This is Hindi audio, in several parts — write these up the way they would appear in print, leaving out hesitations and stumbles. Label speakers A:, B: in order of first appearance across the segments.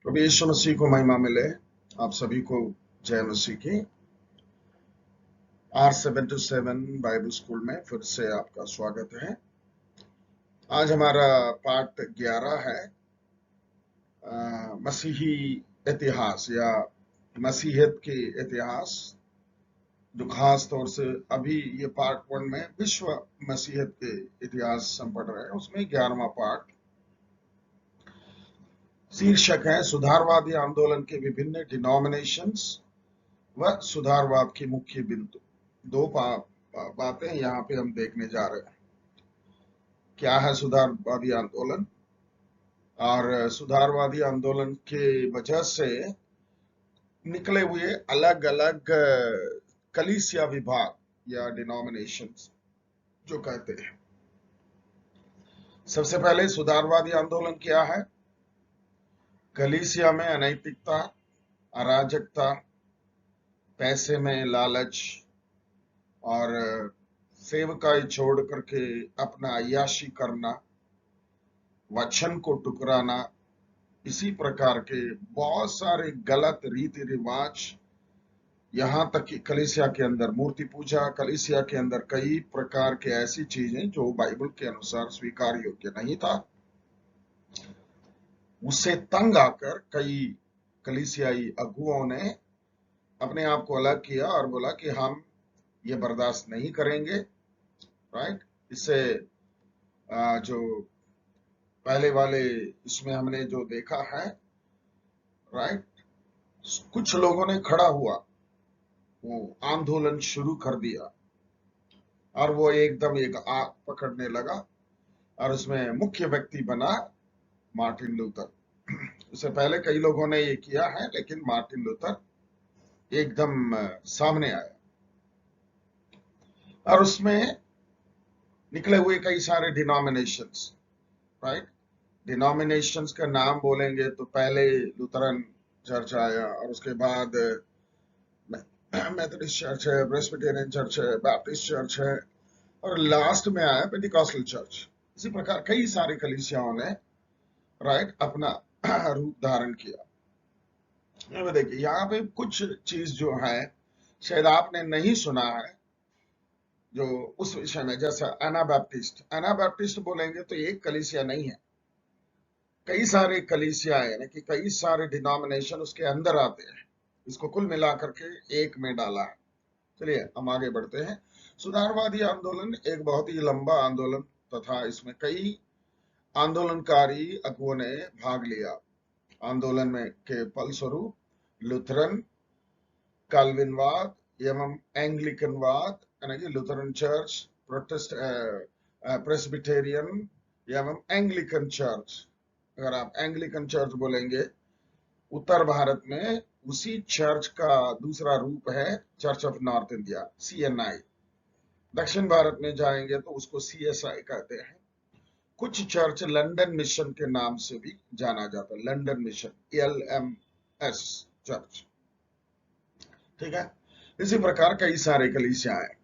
A: प्रभु यीशु मसीह को महिमा मिले। आप सभी को जय मसीह की। R727 बाइबल स्कूल में फिर से आपका स्वागत है। आज हमारा पाठ 11 है, मसीही इतिहास या मसीहत के इतिहास, जो खास तौर से अभी ये पार्ट 1 में विश्व मसीहत के इतिहास हम पढ़ रहे हैं। उसमें 11वां पार्ट, शीर्षक है सुधारवादी आंदोलन के विभिन्न डिनोमिनेशंस व सुधारवाद की मुख्य बिंदु। दो बातें यहाँ पे हम देखने जा रहे हैं। क्या है सुधारवादी आंदोलन, और सुधारवादी आंदोलन के वजह से निकले हुए अलग अलग कलीसिया विभाग या डिनोमिनेशंस जो कहते हैं। सबसे पहले सुधारवादी आंदोलन क्या है? कलीसिया में अनैतिकता, अराजकता, पैसे में लालच और सेवकाई छोड़ करके अपना अय्याशी करना, वचन को टुकराना, इसी प्रकार के बहुत सारे गलत रीति रिवाज, यहां तक कि कलीसिया के अंदर मूर्ति पूजा, कलीसिया के अंदर कई प्रकार के ऐसी चीजें जो बाइबल के अनुसार स्वीकार योग्य नहीं था। उससे तंग आकर कई कलीसियाई अगुओं ने अपने आप को अलग किया और बोला कि हम ये बर्दाश्त नहीं करेंगे। राइट? इससे जो पहले वाले इसमें हमने जो देखा है, राइट, कुछ लोगों ने खड़ा हुआ, वो आंदोलन शुरू कर दिया और वो एकदम एक आग पकड़ने लगा और उसमें मुख्य व्यक्ति बना मार्टिन लूथर। उससे पहले कई लोगों ने ये किया है, लेकिन मार्टिन लूथर एकदम सामने आया और उसमें निकले हुए कई सारे डिनोमिनेशंस। राइट? डिनोमिनेशंस का नाम बोलेंगे तो पहले लूथरन चर्च आया और उसके बाद मेथोडिस्ट चर्च है, प्रेस्बिटेरियन चर्च है, बैप्टिस्ट चर्च है और लास्ट में आया पेंटिकॉस्टल चर्च। इसी प्रकार कई सारी कलीसियाओं ने राइट अपना रूप धारण किया। देखिए यहाँ पे कुछ चीज जो है शायद आपने नहीं सुना है जो उस विषय में, जैसा एनाबैप्टिस्ट बोलेंगे तो एक कलीसिया नहीं है, कई सारे कलीसिया है, यानी कि कई सारे डिनोमिनेशन उसके अंदर आते हैं। इसको कुल मिलाकर के एक में डाला है। चलिए हम आगे बढ़ते हैं। सुधारवादी आंदोलन एक बहुत ही लंबा आंदोलन तथा इसमें कई आंदोलनकारी अगुओं ने भाग लिया। आंदोलन में के फलस्वरूप लुथरन, काल्विनवाद एवं एंग्लिकनवाद, यानी कि लुथरन चर्च, प्रेस्बिटेरियन एवं एंग्लिकन चर्च। अगर आप एंग्लिकन चर्च बोलेंगे, उत्तर भारत में उसी चर्च का दूसरा रूप है church of north India, CNI। दक्षिण भारत में जाएंगे तो उसको CSI कहते हैं। कुछ चर्च लंदन मिशन के नाम से भी जाना जाता है, लंदन मिशन, LMS चर्च। ठीक है? इसी प्रकार कई सारे कलीसियाएं।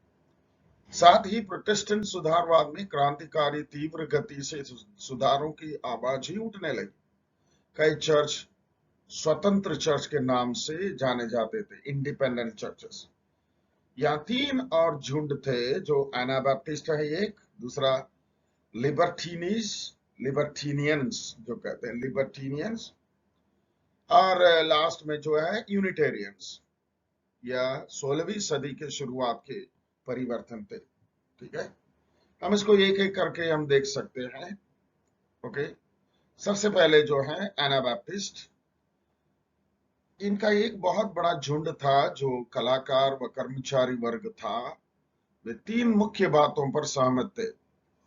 A: साथ ही प्रोटेस्टेंट सुधारवाद में क्रांतिकारी तीव्र गति से सुधारों की आवाज ही उठने लगी। कई चर्च स्वतंत्र चर्च के नाम से जाने जाते थे, इंडिपेंडेंट चर्चेस। यहाँ 3 और झुंड थे, जो एनाबैप्टिस्ट है एक, दूसरा लिबर्टीनियंस जो कहते हैं, लिबर्टीनियंस, और लास्ट में जो है यूनिटेरियंस, या 16वीं सदी के शुरुआत के परिवर्तन थे। ठीक है? हम इसको एक एक करके हम देख सकते हैं। ओके, सबसे पहले जो है एनाबैप्टिस्ट। इनका एक बहुत बड़ा झुंड था जो कलाकार व कर्मचारी वर्ग था। वे 3 मुख्य बातों पर सहमत थे।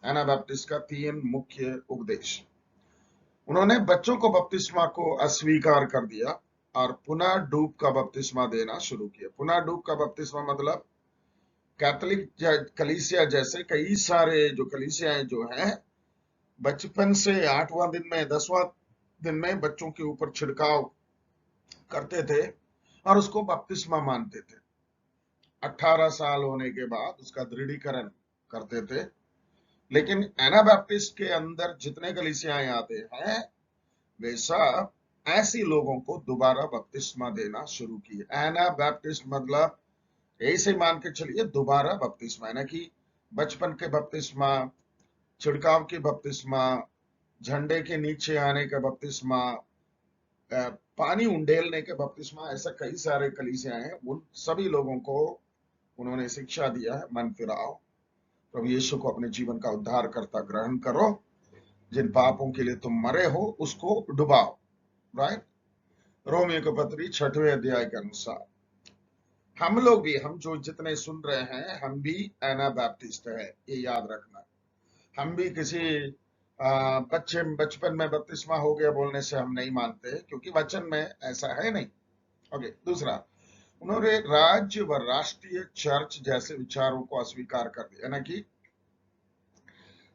A: एनाबैप्टिस्ट का 3 मुख्य उपदेश। उन्होंने बच्चों को बपतिस्मा को अस्वीकार कर दिया और पुनः डूब का बपतिस्मा देना शुरू किया। पुनः डूब का बपतिस्मा मतलब कैथोलिक कलीसिया जैसे कई सारे जो कलीसियाएं जो हैं, बचपन से 8वां दिन में 10वां दिन में बच्चों के ऊपर छिड़काव करते थे और उसको बपतिस्मा मानते थे। 18 साल होने के बाद उसका दृढ़ीकरण करते थे। लेकिन एनाबैप्टिस्ट के अंदर जितने कलीसियाएं आते हैं वे सब ऐसी लोगों को दोबारा बपतिस्मा देना शुरू किया। एना बैप्टिस्ट मतलब ऐसे मान के चलिए दोबारा बपतिस्मा, यानी कि बचपन के बपतिस्मा, छिड़काव के बपतिस्मा, झंडे के नीचे आने का बपतिस्मा, पानी उंडेलने के बपतिस्मा, ऐसा कई सारे कलीसियां हैं। उन सभी लोगों को उन्होंने शिक्षा दिया है, मन फिराओ, प्रभु यीशु को अपने जीवन का उद्धारकर्ता ग्रहण करो, जिन पापों के लिए तुम मरे हो उसको डुबाओ। राइट, रोमियो की पत्री 6वें अध्याय के अनुसार हम लोग भी, हम जो जितने सुन रहे हैं, हम भी एना बैप्टिस्ट है, ये याद रखना। हम भी किसी बचपन में बपतिस्मा हो गया बोलने से हम नहीं मानते, क्योंकि वचन में ऐसा है नहीं। ओके, दूसरा, उन्होंने राज्य व राष्ट्रीय चर्च जैसे विचारों को अस्वीकार कर दिया, यानी कि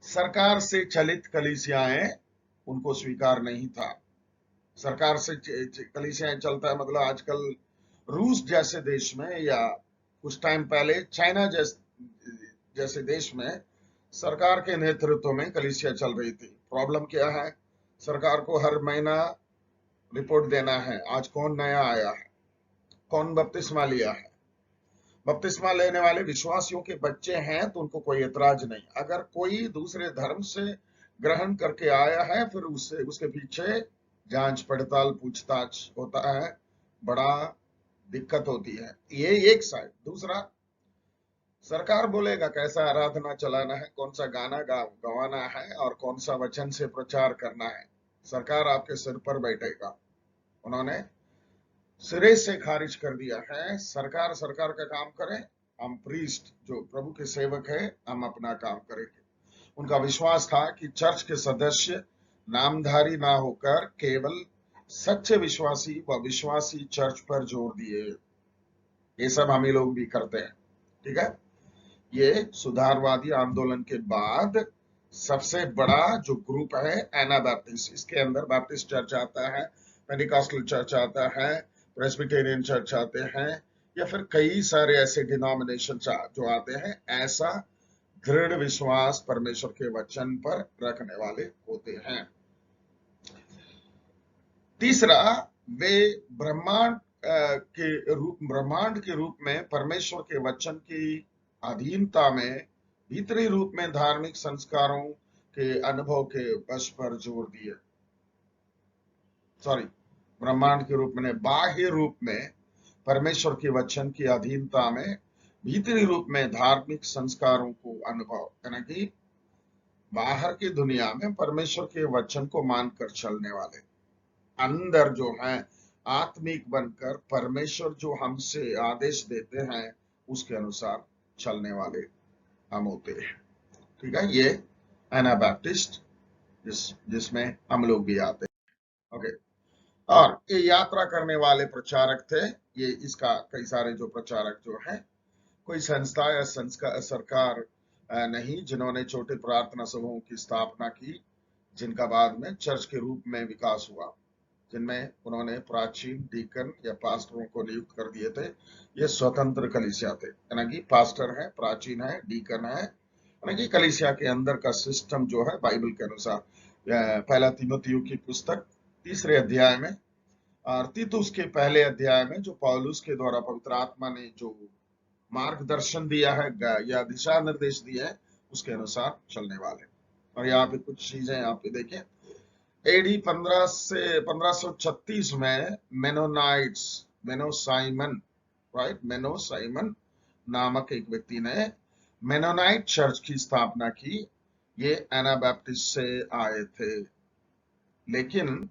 A: सरकार से चलित कलीसियाएं उनको स्वीकार नहीं था। सरकार से कलीसियाएं चलता है मतलब आजकल रूस जैसे देश में, या कुछ टाइम पहले चाइना जैसे देश में सरकार के नेतृत्व में कलीसिया चल रही थी। प्रॉब्लम क्या है, सरकार को हर महीना रिपोर्ट देना है, आज कौन नया आया है, कौन बपतिस्मा लिया है। बपतिस्मा लेने वाले विश्वासियों के बच्चे हैं तो उनको कोई एतराज नहीं। अगर कोई दूसरे धर्म से ग्रहण करके आया है, फिर उसके पीछे जांच पड़ताल पूछताछ होता है, बड़ा दिक्कत होती है। ये एक साइड। दूसरा, सरकार बोलेगा कैसा आराधना चलाना है, कौन सा गाना गवाना है और कौन सा वचन से प्रचार करना है। सरकार आपके सिर पर बैठेगा। उन्होंने सिरे से खारिज कर दिया है। सरकार का काम करे, हम प्रीस्ट जो प्रभु के सेवक है, हम अपना काम करेंगे। उनका विश्वास था कि चर्च के सदस्य नामधारी ना होकर केवल सच्चे विश्वासी व विश्वासी चर्च पर जोर दिए। ये सब हम ही लोग भी करते हैं, ठीक है। ये सुधारवादी आंदोलन के बाद सबसे बड़ा जो ग्रुप है एना बैप्टिस्ट। इसके अंदर बैप्टिस्ट चर्च आता है, पेंटिकॉस्टल चर्च आता है, प्रेस्बिटेरियन चर्च आते हैं, या फिर कई सारे ऐसे डिनोमिनेशन जो आते हैं। ऐसा दृढ़ विश्वास परमेश्वर के वचन पर रखने वाले होते हैं। तीसरा, वे ब्रह्मांड के रूप में परमेश्वर के वचन की अधीनता में, भीतरी रूप में धार्मिक संस्कारों के अनुभव के वश पर जोर दिए। ब्रह्मांड के रूप में, बाह्य रूप में परमेश्वर के वचन की अधीनता में, भीतरी रूप में धार्मिक संस्कारों को अनुभव, यानी कि बाहर की दुनिया में परमेश्वर के वचन को मानकर चलने वाले, अंदर जो है आत्मिक बनकर परमेश्वर जो हमसे आदेश देते हैं उसके अनुसार चलने वाले हम होते हैं, ठीक है। ये एनाबैप्टिस्ट जिसमें हम लोग भी आते हैं। ओके, और ये यात्रा करने वाले प्रचारक थे। ये इसका कई सारे जो प्रचारक जो है, कोई संस्था या सरकार नहीं, जिन्होंने छोटे प्रार्थना समूहों की स्थापना की, जिनका बाद में चर्च के रूप में विकास हुआ, जिनमें उन्होंने प्राचीन डीकन या पास्टरों को नियुक्त कर दिए थे। ये स्वतंत्र कलीसिया थे, यानी कि पास्टर है, प्राचीन है, डीकन है, यानी कि कलीसिया के अंदर का सिस्टम जो है बाइबल के अनुसार। पहला तीमुथियुस की पुस्तक 3 अध्याय में और तीतुस के पहले अध्याय में जो पौलुस के द्वारा पवित्र आत्मा ने जो मार्गदर्शन दिया है या दिशा निर्देश दिया है, उसके अनुसार चलने वाले। और यहाँ पे कुछ चीजें आप देखें, एडी 15 से 1536 में मेनोसाइमन नामक एक व्यक्ति ने मेनोनाइट चर्च की स्थापना की। ये एनाबैप्टिस्ट से आए थे। लेकिन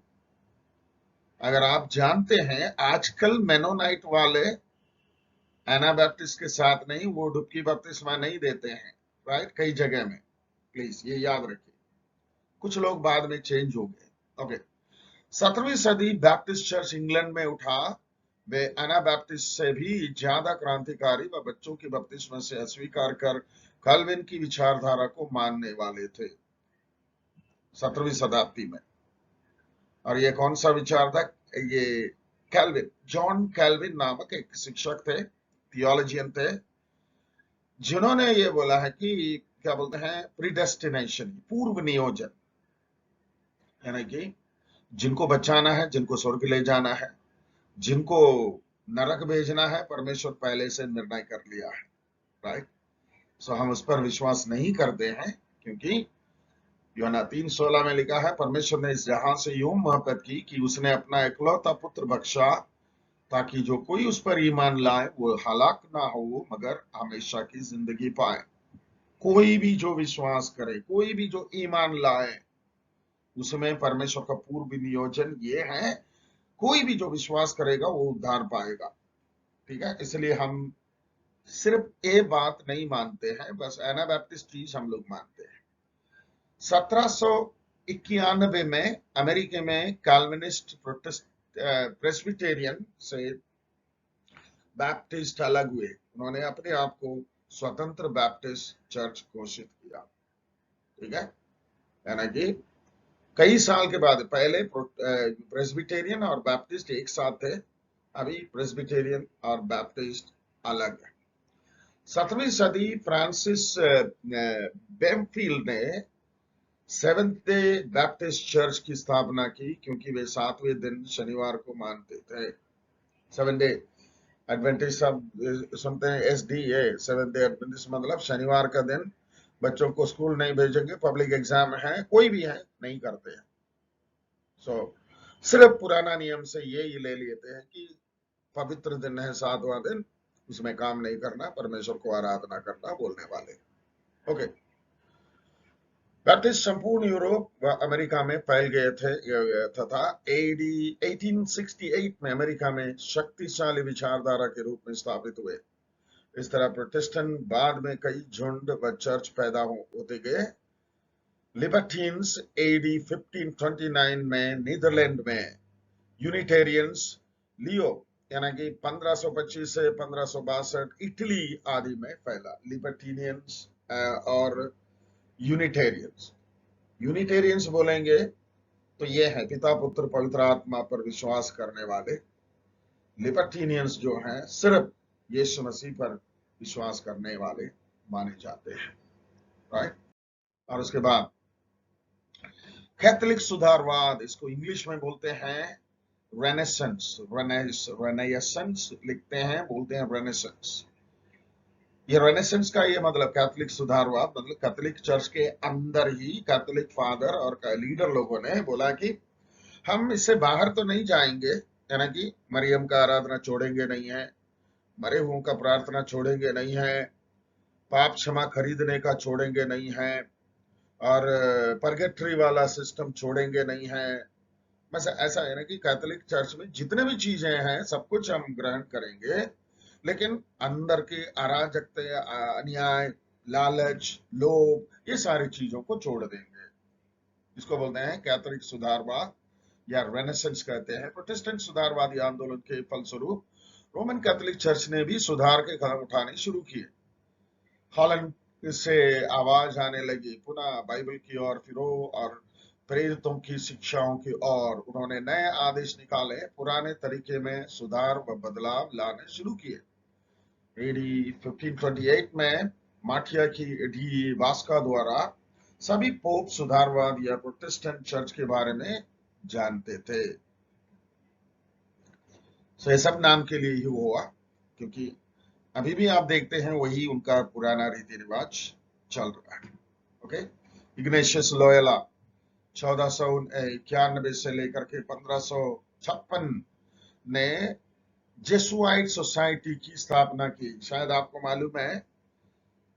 A: अगर आप जानते हैं, आजकल मेनोनाइट वाले एनाबैप्टिस्ट के साथ नहीं, वो डुबकी बपतिस्मा नहीं देते हैं, राइट, कई जगह में। प्लीज ये याद रखिए, कुछ लोग बाद में चेंज हो गए। ओके, 17वीं सदी बैप्टिस्ट चर्च इंग्लैंड में उठा। वे एनाबैप्टिस्ट से भी ज्यादा क्रांतिकारी व बच्चों की बपतिस्मा से अस्वीकार कर कैल्विन की विचारधारा को मानने वाले थे 17वीं शताब्दी में। और ये कौन सा विचार था? ये कैल्विन, जॉन कैल्विन नामक एक शिक्षक थे, थियोलॉजियन थे, जिन्होंने ये बोला है कि क्या बोलते हैं, प्रीडेस्टिनेशन, पूर्व नियोजन, यानी कि जिनको बचाना है, जिनको स्वर्ग ले जाना है, जिनको नरक भेजना है, परमेश्वर पहले से निर्णय कर लिया है, राइट। सो हम उस पर विश्वास नहीं करते हैं, क्योंकि यूहन्ना 3:16 में लिखा है, परमेश्वर ने इस जहां से यूं मोहब्बत की कि उसने अपना इकलौता पुत्र बख्शा, ताकि जो कोई उस पर ईमान लाए वो हलाक ना हो मगर हमेशा की जिंदगी पाए। कोई भी जो विश्वास करे, कोई भी जो ईमान लाए, उसमें परमेश्वर का पूर्व नियोजन ये है, कोई भी जो विश्वास करेगा वो उद्धार पाएगा। ठीक है, इसलिए हम सिर्फ ये बात नहीं मानते हैं, बस एनाबैप्टिस्ट चीज हम लोग मानते हैं। 1791 में अमेरिका में कैल्विनिस्ट प्रेस्बिटेरियन से बैप्टिस्ट अलग हुए। उन्होंने अपने आप को स्वतंत्र बैप्टिस्ट चर्च घोषित किया। ठीक है, यानी कि कई साल के बाद, पहले प्रेस्बिटेरियन और बैप्टिस्ट एक साथ थे, अभी प्रेस्बिटेरियन और बैप्टिस्ट अलग है। 7वीं सदी फ्रांसिस बेमफील्ड ने सेवेंथ डे बैप्टिस्ट चर्च की स्थापना की, क्योंकि वे 7वें दिन शनिवार को मानते थे। 7 डे एडवेंटिस्ट, सब सुनते हैं SDA, 7th डे एडवेंटिस्ट, मतलब शनिवार का दिन बच्चों को स्कूल नहीं भेजेंगे, पब्लिक एग्जाम है, कोई भी है, नहीं करते हैं। सो सिर्फ पुराना नियम से ये ही ले लेते हैं कि पवित्र दिन है 7वां दिन, उसमें काम नहीं करना, परमेश्वर को आराधना करना बोलने वाले। ओके, बैप्टिस्ट संपूर्ण यूरोप व अमेरिका में फैल गए थे तथा AD 1868 में अमेरिका में शक्तिशाली विचारधारा के रूप में स्थापित हुए। इस तरह प्रोटेस्टेंट बाद में कई झुंड व चर्च पैदा होते गए। लिबर्टीन्स AD 1529 में नीदरलैंड में, यूनिटेरियंस लियो यानी कि 1525 से 1562 इटली आदि में फैला। लिबर्टीनियंस और यूनिटेरियंस, यूनिटेरियंस बोलेंगे तो ये है पिता पुत्र पवित्र आत्मा पर विश्वास करने वाले। लिबर्टीनियंस जो हैं सिर्फ यीशु मसीह पर विश्वास करने वाले माने जाते हैं, राइट। और उसके बाद कैथोलिक सुधारवाद, इसको इंग्लिश में बोलते हैं रेनेसेंस, रेनेसेंस लिखते हैं, बोलते हैं रेनेसेंस। ये रेनेसेंस का ये मतलब कैथोलिक सुधारवाद, मतलब कैथोलिक चर्च के अंदर ही कैथोलिक फादर और लीडर लोगों ने बोला कि हम इससे बाहर तो नहीं जाएंगे, यानी कि मरियम का आराधना छोड़ेंगे नहीं है, मरे हुओं का प्रार्थना छोड़ेंगे नहीं है, पाप क्षमा खरीदने का छोड़ेंगे नहीं है, और परगेटरी वाला सिस्टम छोड़ेंगे नहीं है। बस ऐसा है ना कि कैथोलिक चर्च में जितने भी चीजें हैं सब कुछ हम ग्रहण करेंगे, लेकिन अंदर के अराजकता, अन्याय, लालच, लोभ, ये सारी चीजों को छोड़ देंगे। इसको बोलते हैं कैथोलिक सुधारवाद या रेनेसेंस कहते हैं। प्रोटेस्टेंट सुधारवादी आंदोलन के फलस्वरूप रोमन कैथोलिक चर्च ने भी सुधार के कदम उठाने शुरू किए। हॉलैंड से आवाज आने लगी पुनः बाइबल की ओर फिरो और प्रेरितों की शिक्षाओं की ओर। उन्होंने नए आदेश निकाले, पुराने तरीके में सुधार व बदलाव लाने शुरू किए। AD 1528 में माठिया की डी वास्का द्वारा सभी पोप सुधारवाद या प्रोटेस्टेंट चर्च के बारे में जानते थे। सो ये सब नाम के लिए ही हुआ, क्योंकि अभी भी आप देखते हैं वही उनका पुराना रीति रिवाज चल रहा है। ओके, इग्नेशियस लोयला 1491 से लेकर के 1556 ने जेसुआइट सोसाइटी की स्थापना की। शायद आपको मालूम है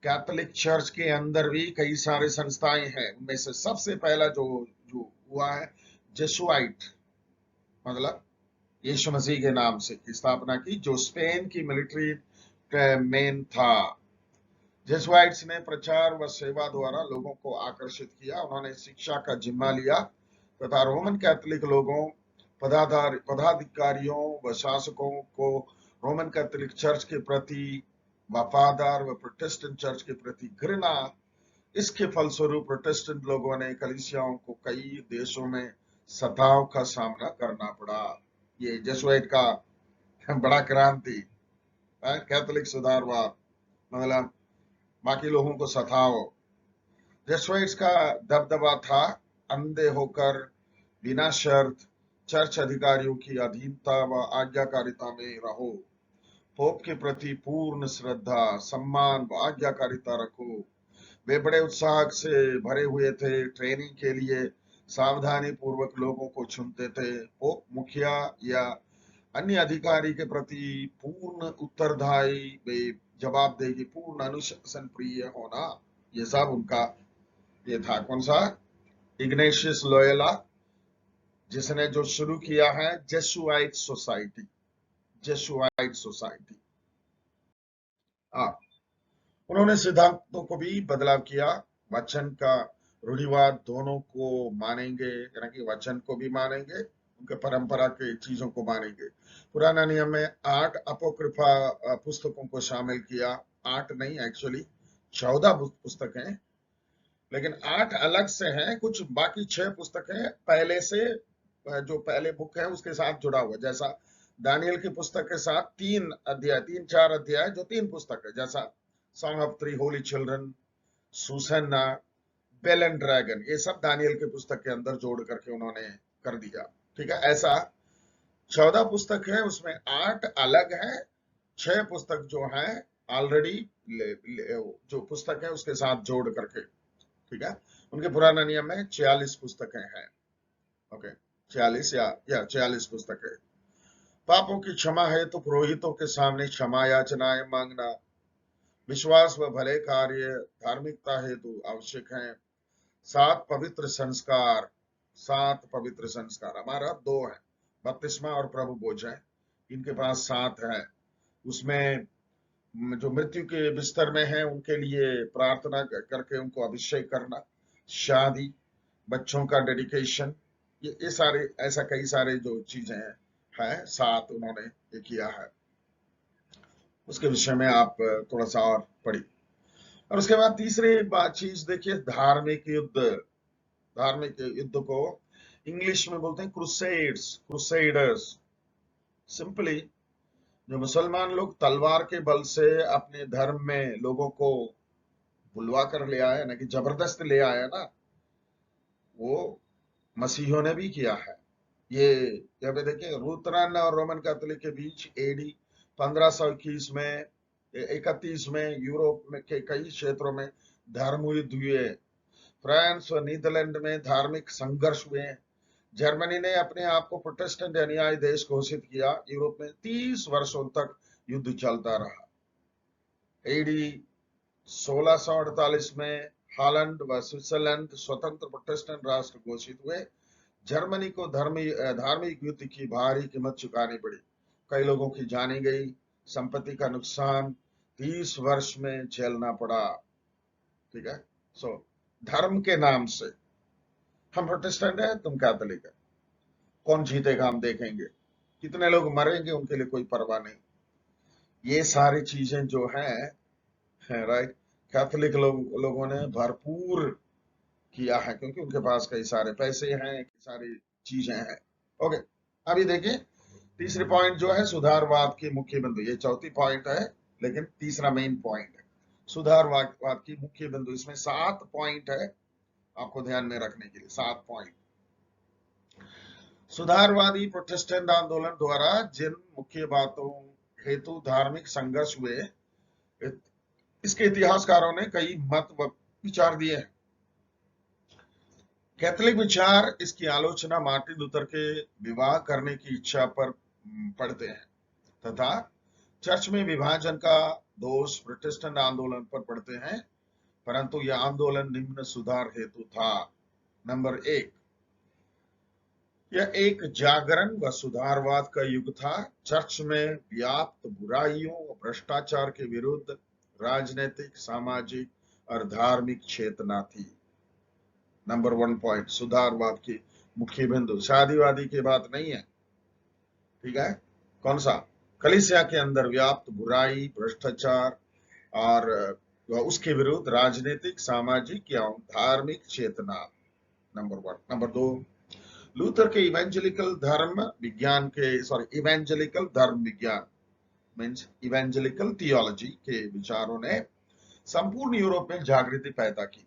A: कैथोलिक चर्च के अंदर भी कई सारे संस्थाएं हैं, उनमें से सबसे पहला जो जो हुआ है जेसुआइट, मतलब यीशु मसीह के नाम से की स्थापना की, जो स्पेन की मिलिट्री मैन था। जेसुआइट्स ने प्रचार व सेवा द्वारा लोगों को आकर्षित किया। उन्होंने शिक्षा का जिम्मा लिया तथा रोमन कैथोलिक लोगों, पदाधिकारियों व शासकों को रोमन कैथोलिक चर्च के प्रति वफादार व प्रोटेस्टेंट चर्च के प्रति घृणा। इसके फलस्वरूप प्रोटेस्टेंट लोगों ने कलीसियाओं को कई देशों में सताव का सामना करना पड़ा। ये जेसुआइट का बड़ा क्रांति, कैथोलिक सुधारवाद, मतलब बाकी लोगों को सताओ। जेसुइट्स का दबदबा था अंधे होकर बिना शर्त चर्च अधिकारियों की अधीनता व आज्ञाकारिता में रहो। पोप के प्रति पूर्ण श्रद्धा, सम्मान व आज्ञाकारिता रखो। वे बड़े उत्साह से भरे हुए थे, ट्रेनिंग के लिए सावधानी पूर्वक लोगों को चुनते थे। पोप मुखिया या अन्य अधिकारी के प्रति पूर्ण उत्तरदायी, जवाबदेही, पूर्ण अनुशासन प्रिय होना, ये सब उनका ये था। कौन सा? इग्नेशियस लोयोला, जिसने जो शुरू किया है जेसुआइट सोसाइटी, जेसुआइट सोसाइटी। उन्होंने सिद्धांतों को भी बदलाव किया। वचन का रूढ़िवाद दोनों को मानेंगे, यानी कि वचन को भी मानेंगे, उनके परंपरा के चीजों को मानेंगे। पुराना नियम में 8 अपोक्रिफा पुस्तकों को शामिल किया। 8 नहीं, एक्चुअली 14 पुस्तकें, लेकिन 8 अलग से हैं। कुछ बाकी 6 पुस्तकें पहले से, जो पहले बुक है उसके साथ जुड़ा हुआ, जैसा दानियल की पुस्तक के साथ 3 अध्याय, 3-4 अध्याय जो 3 पुस्तक है, जैसा song of 3 holy children, Susanna, Bel and dragon, ये सब दानियल की पुस्तक के अंदर जोड़ करके उन्होंने कर दिया। ठीक है, ऐसा 14 पुस्तक है, उसमें 8 अलग है, 6 पुस्तक जो है ऑलरेडी जो पुस्तक है उसके साथ जोड़ करके। ठीक है, उनके पुराना नियम में 46 पुस्तकें हैं। ओके, 46 या 46 पुस्तकें। पापों की क्षमा है तो पुरोहितों के सामने क्षमा याचनाएं मांगना, विश्वास व भले कार्य धार्मिकता हेतु आवश्यक हैं। 7 पवित्र संस्कार, 7 पवित्र संस्कार, हमारा 2 है, बपतिस्मा और प्रभु भोजन, इनके पास 7 है। उसमें जो मृत्यु के बिस्तर में है उनके लिए प्रार्थना करके उनको अभिषेक करना, शादी, बच्चों का डेडिकेशन, ये सारे, ऐसा कई सारे जो चीजें हैं 7 उन्होंने ये किया है। उसके विषय में आप थोड़ा सा और पढ़िए। और उसके बाद तीसरी चीज देखिए, धार्मिक युद्ध। धार्मिक युद्ध को इंग्लिश में बोलते हैं क्रूसेड्स, क्रूसेडर्स। सिंपली जो मुसलमान लोग तलवार के बल से अपने धर्म में लोगों को बुलवा कर ले आए ना, कि जबरदस्त ले आया ना, वो मसीहों ने भी किया है। ये यहाँ पे देखिए, लूथरन और रोमन कैथोलिक के बीच एडी 1521 में 31 में यूरोप में के कई क्षेत्रों में धर्म युद्ध हुए। फ्रांस और नीदरलैंड में धार्मिक संघर्ष हुए। जर्मनी ने अपने आप को प्रोटेस्टेंट अनुयायी देश घोषित किया। यूरोप में 30 वर्षों तक युद्ध चलता रहा। एडी 1648 में हॉलैंड व स्विट्जरलैंड स्वतंत्र प्रोटेस्टेंट राष्ट्र घोषित हुए। जर्मनी को धार्मिक युद्ध की भारी कीमत चुकानी पड़ी। कई लोगों की जानी गई, संपत्ति का नुकसान 30 वर्ष में झेलना पड़ा। ठीक है, सो धर्म के नाम से, हम प्रोटेस्टेंट है, तुम कैथोलिक है, कौन जीतेगा हम देखेंगे, कितने लोग मरेंगे उनके लिए कोई परवाह नहीं। ये सारी चीजें जो है राइट, कैथोलिक लोगों ने भरपूर किया है, क्योंकि उनके पास कई सारे पैसे हैं, कई सारी चीजें हैं। ओके, अभी देखिए तीसरी पॉइंट जो है सुधारवाद की मुख्य बिंदु। ये चौथी पॉइंट है, लेकिन तीसरा मेन पॉइंट है सुधारवाद की मुख्य बिंदु। इसमें 7 पॉइंट है आपको ध्यान में रखने के लिए, 7 पॉइंट। सुधारवादी प्रोटेस्टेंट आंदोलन द्वारा जिन मुख्य बातों हेतु धार्मिक संघर्ष हुए, इसके इतिहासकारों ने कई मत व विचार दिए हैं। कैथोलिक विचार इसकी आलोचना मार्टिन लूथर के विवाह करने की इच्छा पर पढ़ते हैं, तथा चर्च में विभाजन का दोष प्रोटेस्टेंट आंदोलन पर पढ़ते हैं, परंतु यह आंदोलन निम्न सुधार हेतु था। नंबर 1, यह एक जागरण व सुधारवाद का युग था। चर्च में व्याप्त बुराइयों और भ्रष्टाचार के विरुद्ध राजनीतिक, सामाजिक और धार्मिक चेतना थी। नंबर 1 पॉइंट, सुधारवाद की मुख्य बिंदु। शादीवादी की बात नहीं है, ठीक है, कौन सा? कलीसिया के अंदर व्याप्त बुराई, भ्रष्टाचार और उसके विरुद्ध राजनीतिक, सामाजिक या धार्मिक चेतना। नंबर 1। नंबर 2, लूथर के इवेंजेलिकल धर्म विज्ञान मीन्स इवेंजेलिकल थियोलॉजी के विचारों ने संपूर्ण यूरोप में जागृति पैदा की।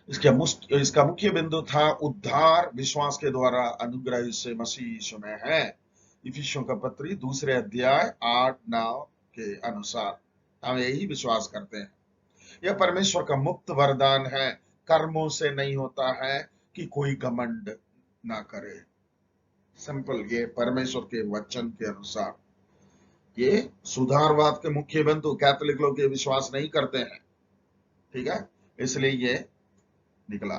A: इसका मुख्य बिंदु था उद्धार विश्वास के द्वारा अनुग्रह से मसीह यीशु में है। इफिसियों का पत्री 2 अध्याय 8-9 के अनुसार हम यही विश्वास करते हैं। यह परमेश्वर का मुक्त वरदान है, कर्मों से नहीं होता है कि कोई घमंड ना करे। सिंपल, ये परमेश्वर के वचन के अनुसार। ये सुधारवाद के मुख्य बिंदु कैथोलिक लोग ये विश्वास नहीं करते हैं, ठीक है, इसलिए ये निकला।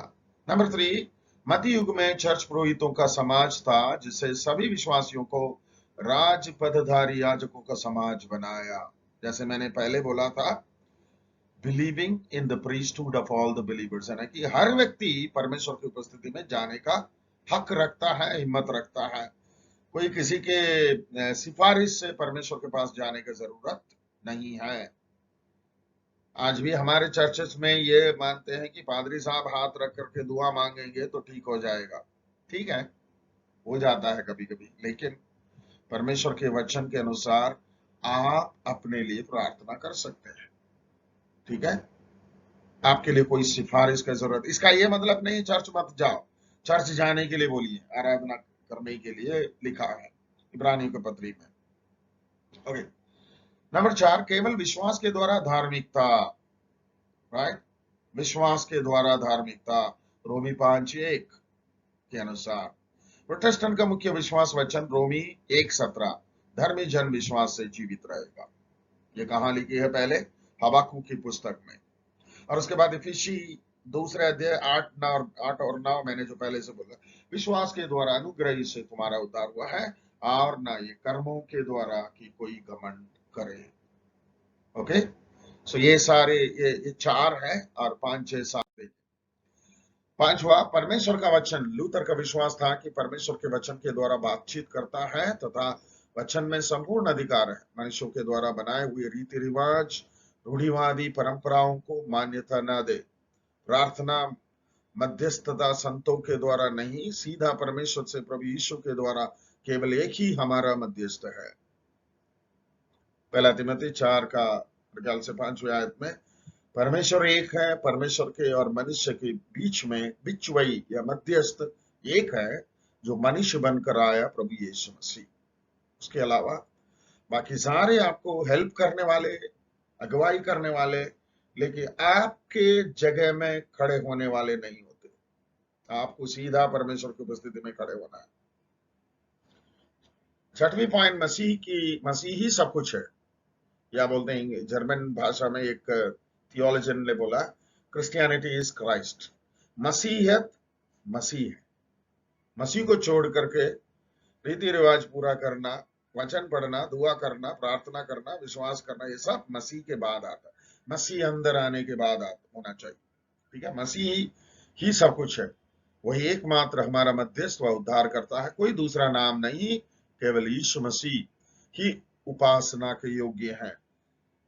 A: नंबर 3, मध्य युग में चर्च पुरोहितों का समाज था जिसे सभी विश्वासियों को राज पदधारी याजकों का समाज बनाया। जैसे मैंने पहले बोला था, believing in the priesthood of all the believers, है ना, कि हर व्यक्ति परमेश्वर की उपस्थिति में जाने का हक रखता है, हिम्मत रखता है। कोई किसी के सिफारिश से परमेश्वर के पास जाने की जरूरत नहीं है। आज भी हमारे चर्चेस में ये मानते हैं कि पादरी साहब हाथ रख करके दुआ मांगेंगे तो ठीक हो जाएगा। ठीक है, हो जाता है कभी कभी, लेकिन परमेश्वर के वचन के अनुसार आप अपने लिए प्रार्थना कर सकते हैं। ठीक है, आपके लिए कोई सिफारिश की जरूरत, इसका ये मतलब नहीं चर्च मत जाओ, चर्च जाने के लिए बोलिए, आराधना करने के लिए लिखा है इब्रानियों के पत्री में। ओके, नंबर 4, केवल विश्वास के द्वारा धार्मिकता, राइट, विश्वास के द्वारा धार्मिकता, रोमी 5:1 के अनुसार। प्रोटेस्टेंट का मुख्य विश्वास वचन रोमी 1:17, धर्मी जन विश्वास से जीवित रहेगा। ये कहां लिखी है? पहले हबाकुक की पुस्तक में, और उसके बाद इफिसी 2 अध्याय 8 और 9 मैंने जो पहले से बोला, विश्वास के द्वारा अनुग्रह से तुम्हारा उद्धार हुआ है और ना ये कर्मों के द्वारा कि कोई घमंड करे। ओके, सो ये सारे ये 4 है और 5, 6, 7। 5वां, परमेश्वर का वचन। लूथर का विश्वास था कि परमेश्वर के वचन के द्वारा बातचीत करता है तथा वचन में संपूर्ण अधिकार है। मनुष्यों के द्वारा बनाए हुए रीति रिवाज, रूढ़िवादी परंपराओं को मान्यता न दे। प्रार्थना मध्यस्थता संतों के द्वारा नहीं, सीधा परमेश्वर से प्रभु यीशु के द्वारा केवल एक ही हमारा मध्यस्थ है। पहला तिमोथी 4 का 5वीं आयत में परमेश्वर एक है, परमेश्वर के और मनुष्य के बीच में बिचवई या मध्यस्थ एक है जो मनुष्य बनकर आया, प्रभु यीशु मसीह। उसके अलावा बाकी सारे आपको हेल्प करने वाले, अगुवाई करने वाले, लेकिन आपके जगह में खड़े होने वाले नहीं होते। आपको सीधा परमेश्वर की उपस्थिति में खड़े होना है। 6वीं पॉइंट, मसीह ही सब कुछ है, या बोलते हैं जर्मन भाषा में एक थियोलॉजियन ने बोला, क्रिश्चियनिटी इज क्राइस्ट। मसीहत मसीह है। मसीह को छोड़ करके रीति रिवाज पूरा करना, वचन पढ़ना, दुआ करना, प्रार्थना करना, विश्वास करना, ये सब मसीह के बाद आता है। मसीह अंदर आने के बाद होना चाहिए। ठीक है, मसीह ही सब कुछ है। वही एकमात्र हमारा मध्यस्थ व उद्धार करता है। कोई दूसरा नाम नहीं, केवल यीशु मसीह ही उपासना के योग्य है।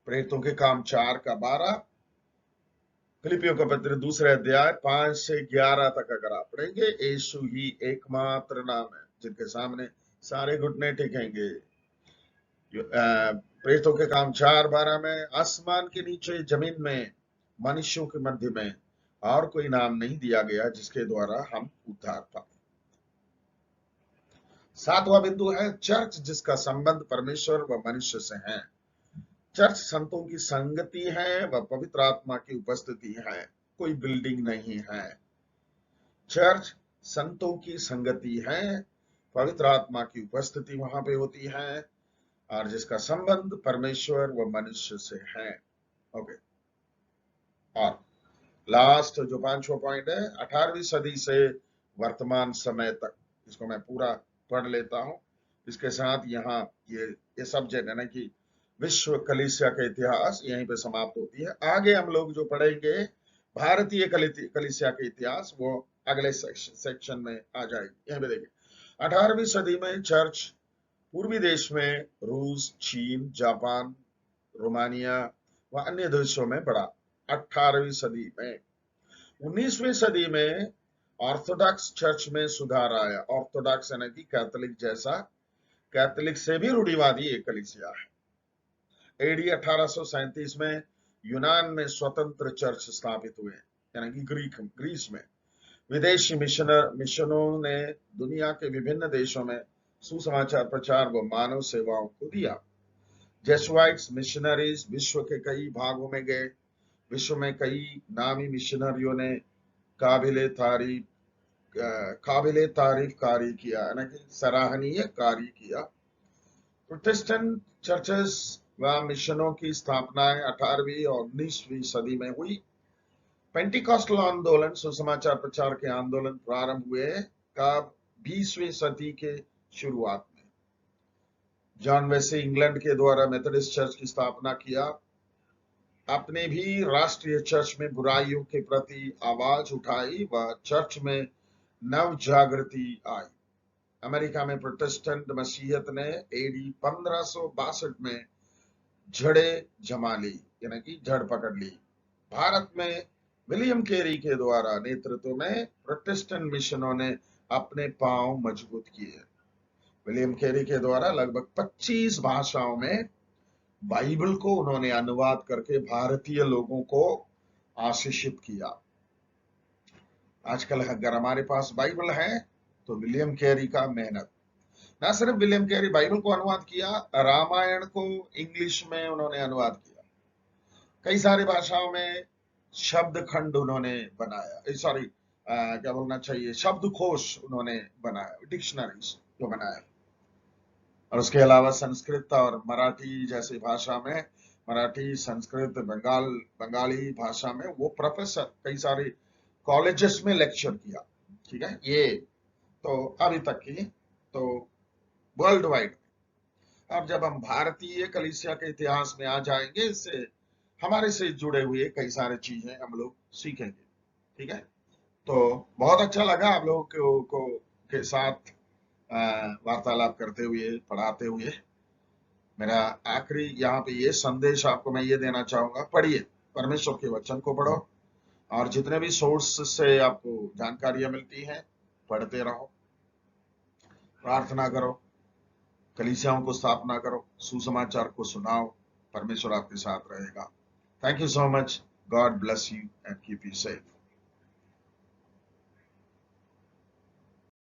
A: प्रेरितों के काम 4 का 12, फिलिपियों का पत्र 2 अध्याय 5 से 11 तक अगर आप पढ़ेंगे, यीशु ही एकमात्र नाम है जिनके सामने सारे घुटने टेकेंगे। प्रेरितों के काम 4:12 में, आसमान के नीचे जमीन में मनुष्यों के मध्य में और कोई नाम नहीं दिया गया जिसके द्वारा हम उद्धार पाए। 7वां बिंदु है चर्च, जिसका संबंध परमेश्वर व मनुष्य से है। चर्च संतों की संगति है व पवित्र आत्मा की उपस्थिति है, कोई बिल्डिंग नहीं है। चर्च संतों की संगति है, पवित्र आत्मा की उपस्थिति वहां पे होती है, और जिसका संबंध परमेश्वर व मनुष्य से है। ओके, और लास्ट जो 5वां पॉइंट है, 18वीं सदी से वर्तमान समय तक, इसको मैं पूरा पढ़ लेता हूं। इसके साथ यहाँ ये सब्जेक्ट है ना कि विश्व कलीसिया का इतिहास यहीं पे समाप्त होती है। आगे हम लोग जो पढ़ेंगे भारतीय कलीसिया का इतिहास, वो अगले सेक्शन में आ जाएगी। यहीं पे देखिए, 18वीं सदी में चर्च पूर्वी देश में रूस, चीन, जापान, रोमानिया व अन्य देशों में बढ़ा। 18वीं सदी में 19वीं सदी में ऑर्थोडॉक्स चर्च में सुधार आया। ऑर्थोडॉक्स यानी कि कैथोलिक जैसा, कैथोलिक से भी रूढ़िवादी एक कलीसिया है। एडी 1837 में यूनान में स्वतंत्र चर्च स्थापित हुए। यानी कि ग्रीस में विदेशी मिशनों ने दुनिया के विभिन्न देशों में सुसमाचार प्रचार व मानव सेवाओं को दिया। जेसुइट्स मिशनरीज विश्व के कई भागों में गए। विश्व में कई नामी मिशनरियों ने काबिले तारीफ कार्य किया, यानी कि सराहनीय कार्य किया। प्रोटेस्टेंट चर्चेस व मिशनों की स्थापनाएं 18वीं और 19वीं सदी में हुई। पेंटिकॉस्टल आंदोलन, सुसमाचार प्रचार के आंदोलन प्रारंभ हुए कब? 20वीं सदी के शुरुआत में। जॉन वेस्ली इंग्लैंड के द्वारा मेथोडिस्ट चर्च की स्थापना किया। आपने भी राष्ट्रीय चर्च में बुराइयों के प्रति आवाज उठाई व चर्च में नव जागृति आई। अमेरिका में प्रोटेस्टेंट मसीहत ने एडी 1562 में जड़े जमा ली, यानी कि जड़ पकड़ ली। भारत में विलियम कैरी के द्वारा नेतृत्व में प्रोटेस्टेंट मिशनों ने अपने पांव मजबूत किए। विलियम कैरी के द्वारा लगभग 25 भाषाओं में बाइबल को उन्होंने अनुवाद करके भारतीय लोगों को आशीषित किया। आजकल अगर हमारे पास बाइबल है तो विलियम कैरी का मेहनत। ना सिर्फ विलियम कैरी बाइबल को अनुवाद किया, रामायण को इंग्लिश में उन्होंने अनुवाद किया। कई सारी भाषाओं में शब्द खंड उन्होंने बनाया, सॉरी क्या बोलना चाहिए, शब्दकोश उन्होंने बनाया, डिक्शनरीज जो बनाया। और उसके अलावा संस्कृत और मराठी जैसी भाषा में, मराठी, संस्कृत, बंगाली भाषा में वो प्रोफेसर कई सारे कॉलेजेस में लेक्चर किया। ठीक है, ये तो अभी तक की तो वर्ल्ड वाइड। अब जब हम भारतीय कलीसिया के इतिहास में आ जाएंगे, इससे हमारे से जुड़े हुए कई सारे चीजें हम लोग सीखेंगे। ठीक है, तो बहुत अच्छा लगा आप लोगों को के साथ वार्तालाप करते हुए, पढ़ाते हुए। मेरा आखिरी यहाँ पे ये संदेश आपको मैं ये देना चाहूंगा, पढ़िए, परमेश्वर के वचन को पढ़ो और जितने भी सोर्स से आपको जानकारियां मिलती हैं पढ़ते रहो, प्रार्थना करो, कलीसियाओं को स्थापना करो, सुसमाचार को सुनाओ, परमेश्वर आपके साथ रहेगा। Thank you so much. God bless you and keep you safe.